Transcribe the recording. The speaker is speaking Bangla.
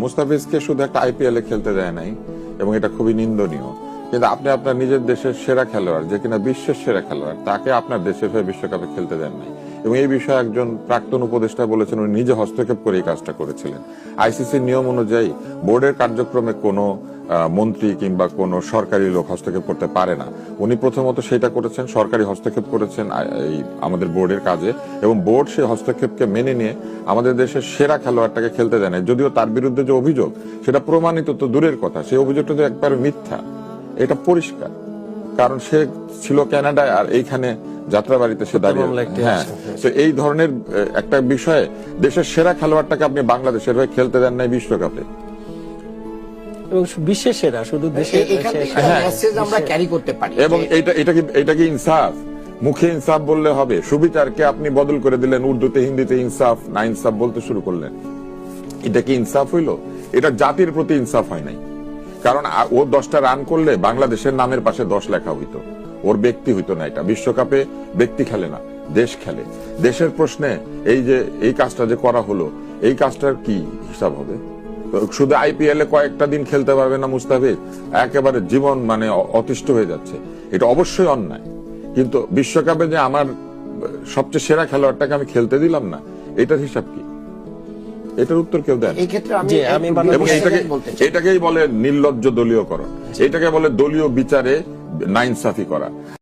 মুস্তাফিজকে শুধু একটা আইপিএল এ খেলতে দেয় নাই এবং এটা খুবই নিন্দনীয়, কিন্তু আপনি আপনার নিজের দেশের সেরা খেলোয়াড়, যে কিনা বিশ্বের সেরা খেলোয়াড়, তাকে আপনার দেশের হয়ে বিশ্বকাপে খেলতে দেন নাই। এবং এই বিষয়ে একজন প্রাক্তন উপদেষ্টা বলেছেন উনি নিজে হস্তক্ষেপ করে এই কাজটা করেছিলেন। আইসিসির নিয়ম অনুযায়ী বোর্ডের কার্যক্রমে কোনো মন্ত্রী কিংবা কোনো সরকারি লোক হস্তক্ষেপ করতে পারে না। উনি প্রথমত সেটা করেছেন, সরকারি হস্তক্ষেপ করেছেন এই আমাদের বোর্ডের কাজে, এবং বোর্ড সেই হস্তক্ষেপকে মেনে নিয়ে আমাদের দেশের সেরা খেলোয়াড়টাকে খেলতে দেয় না। যদিও তার বিরুদ্ধে যে অভিযোগ সেটা প্রমাণিত তো দূরের কথা, সেই অভিযোগটা তো একবার মিথ্যা, এটা পরিষ্কার। কারণ সে ছিল কানাডায় আর এইখানে যাত্রাবাড়িতে সে দাঁড়িয়ে। হ্যাঁ, তো এই ধরনের একটা বিষয়ে দেশের সেরা খেলোয়াড়টাকে আপনি বাংলাদেশের হয়ে খেলতে দেন নাই বিশ্বকাপে, এবং বিশ্বের সেরা, শুধু দেশের মেসেজ আমরা ক্যারি করতে পারি। এবং এটা কি ইনসাফ? মুখে ইনসাফ বললে হবে? সুবিচারকে আপনি বদল করে দিলেন, উর্দুতে হিন্দিতে ইনসাফ না ইনসাফ বলতে শুরু করলেন। এটা কি ইনসাফ হইল? এটা জাতির প্রতি ইনসাফ হয় নাই। কারণ ও 10টা রান করলে বাংলাদেশের নামের পাশে 10 লেখা হইতো, ওর ব্যক্তি হইতো না। এটা বিশ্বকাপে ব্যক্তি খেলে না, দেশ খেলে। দেশের প্রশ্নে এই যে এই কাজটা যে করা হলো, এই কাজটার কি হিসাব হবে? শুধু আইপিএল এ কয়েকটা দিন খেলতে পারবে না মুস্তাফিজ, একেবারে জীবন মানে অতিষ্ঠ হয়ে যাচ্ছে, এটা অবশ্যই অন্যায়। কিন্তু বিশ্বকাপে যে আমার সবচেয়ে সেরা খেলোয়াড়টাকে আমি খেলতে দিলাম না, এটার হিসাব কি? এটার উত্তর কেউ দেন। এই ক্ষেত্রে এবং এটাকেই বলে নির্লজ্জ দলীয়করণ, এটাকে বলে দলীয় বিচারে নাইনসাফি করা।